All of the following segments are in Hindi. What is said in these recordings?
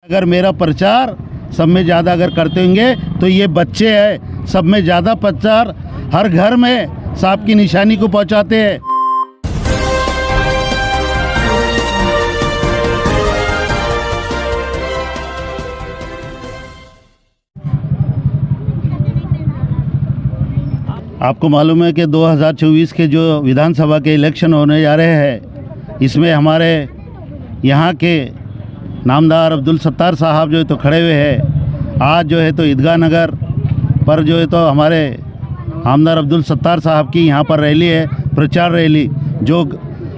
अगर मेरा प्रचार सब में ज़्यादा अगर करते होंगे तो ये बच्चे हैं, सब में ज़्यादा प्रचार हर घर में सांप की निशानी को पहुंचाते हैं। आपको मालूम है कि 2024 के जो विधानसभा के इलेक्शन होने जा रहे हैं, इसमें हमारे यहाँ के नामदार अब्दुल सत्तार साहब जो है तो खड़े हुए हैं। आज जो है तो ईदगाह नगर पर जो है तो हमारे आमदार अब्दुल सत्तार साहब की यहाँ पर रैली है, प्रचार रैली। जो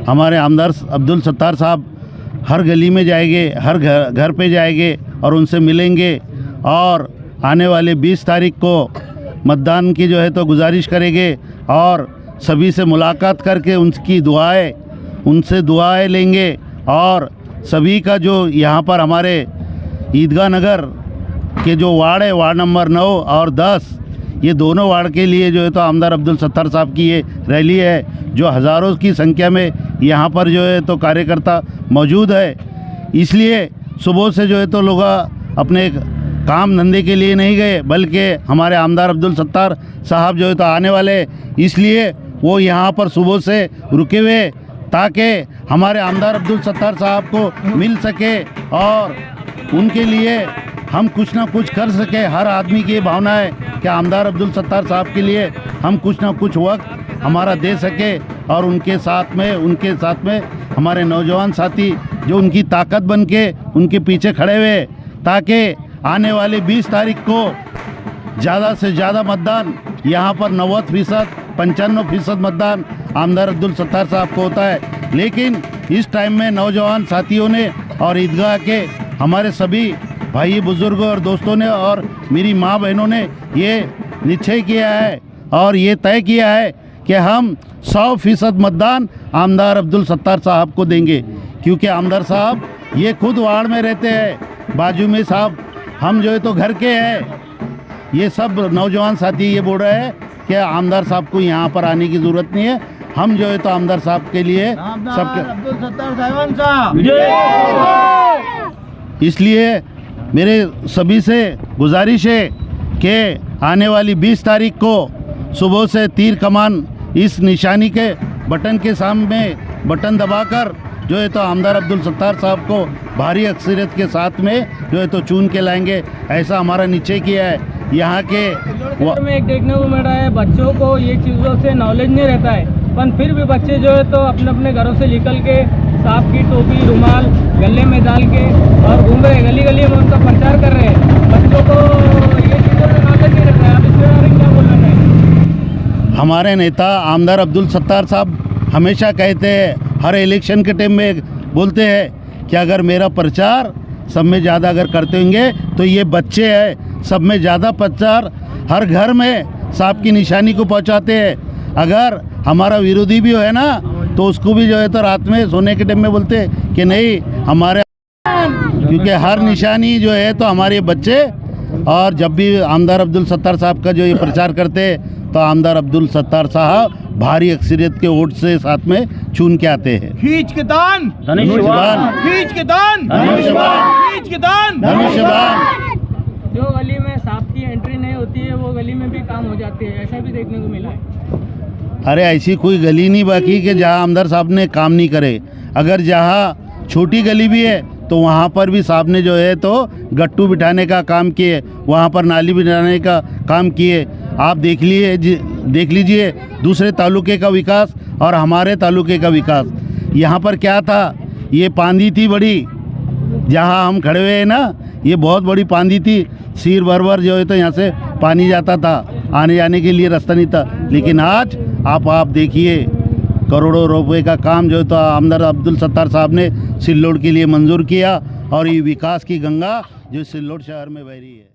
हमारे आमदार अब्दुल सत्तार साहब हर गली में जाएंगे, हर घर पे जाएंगे और उनसे मिलेंगे और आने वाले 20 तारीख को मतदान की जो है तो गुजारिश करेंगे और सभी से मुलाकात करके उनसे दुआएं लेंगे और सभी का जो यहाँ पर हमारे ईदगाह नगर के जो वार्ड है, वार्ड नंबर 9 और 10, ये दोनों वार्ड के लिए जो है तो आमदार अब्दुल सत्तार साहब की ये रैली है, जो हज़ारों की संख्या में यहाँ पर जो है तो कार्यकर्ता मौजूद है। इसलिए सुबह से जो है तो लोग अपने काम धंधे के लिए नहीं गए, बल्कि हमारे आमदार अब्दुल सत्तार साहब जो है तो आने वाले, इसलिए वो यहाँ पर सुबह से रुके हुए ताकि हमारे आमदार अब्दुल सत्तार साहब को मिल सके और उनके लिए हम कुछ ना कुछ कर सके। हर आदमी की भावना है कि आमदार अब्दुल सत्तार साहब के लिए हम कुछ ना कुछ वक्त हमारा दे सके और उनके साथ में हमारे नौजवान साथी जो उनकी ताकत बन के उनके पीछे खड़े हुए, ताकि आने वाले 20 तारीख को ज़्यादा से ज़्यादा मतदान यहाँ पर 90%, 95% मतदान आमदार अब्दुल सत्तार साहब को होता है। लेकिन इस टाइम में नौजवान साथियों ने और ईदगाह के हमारे सभी भाई बुजुर्गों और दोस्तों ने और मेरी माँ बहनों ने ये निश्चय किया है और ये तय किया है कि हम 100% मतदान आमदार अब्दुल सत्तार साहब को देंगे, क्योंकि आमदार साहब ये खुद वार्ड में रहते हैं, बाजू में साहब हम जो है तो घर के हैं। ये सब नौजवान साथी ये बोल रहे हैं कि आमदार साहब को यहाँ पर आने की ज़रूरत नहीं है, हम जो है तो आमदार साहब के लिए सबके अब्दुल सत्तार साहब। इसलिए मेरे सभी से गुजारिश है कि आने वाली 20 तारीख को सुबह से तीर कमान इस निशानी के बटन के सामने बटन दबाकर जो है तो आमदार अब्दुल सत्तार साहब को भारी अक्सरियत के साथ में जो है तो चुन के लाएंगे, ऐसा हमारा निश्चय किया है। यहाँ के में एक देखने को मिल रहा है, बच्चों को ये चीज़ों से नॉलेज नहीं रहता है, पर फिर भी बच्चे जो है तो अपने अपने घरों से निकल के सांप की टोपी रुमाल गले में डाल के और घूम रहे, गली गली में उनका प्रचार कर रहे हैं। बच्चों को ये चीज़ों से नॉलेज नहीं रहता है। आप इसके बारे में क्या बोलना चाहिए? हमारे नेता आमदार अब्दुल सत्तार साहब हमेशा कहते हैं, हर इलेक्शन के टाइम में बोलते हैं कि अगर मेरा प्रचार सब में ज़्यादा अगर करते होंगे तो ये बच्चे हैं, सब में ज़्यादा प्रचार हर घर में सांप की निशानी को पहुंचाते हैं। अगर हमारा विरोधी भी है ना तो उसको भी जो है तो रात में सोने के टाइम में बोलते हैं कि नहीं हमारे, क्योंकि हर निशानी जो है तो हमारे बच्चे। और जब भी आमदार अब्दुल सत्तार साहब का जो ये प्रचार करते तो आमदार अब्दुल सत्तार साहब भारी अक्सरियत के वोट से साथ में चुन के आते हैं। खींच के दान धनुष्यबान, खींच के दान धनुष्यबान, खींच के दान धनुष्यबान। जो गली में सांप की एंट्री नहीं होती है वो गली में भी काम हो जाती है, ऐसा भी देखने को मिला है। अरे ऐसी कोई गली नहीं बाकी कि जहां आमदार साहब ने काम नहीं करे। अगर जहां छोटी गली भी है तो वहां पर भी साहब ने जो है तो गट्टू बिठाने का काम किए, वहां पर नाली बिठाने का काम किए। आप देख लीजिए दूसरे तालुके का विकास और हमारे तालुके का विकास। यहाँ पर क्या था, ये पांदी थी बड़ी, जहाँ हम खड़े हुए हैं ना, ये बहुत बड़ी पांदी थी, सिर भर जो है तो यहाँ से पानी जाता था, आने जाने के लिए रास्ता नहीं था। लेकिन आज आप देखिए करोड़ों रुपए का काम जो है तो आमदार अब्दुल सत्तार साहब ने सिल्लोड के लिए मंजूर किया और ये विकास की गंगा जो सिल्लोड शहर में बह रही है।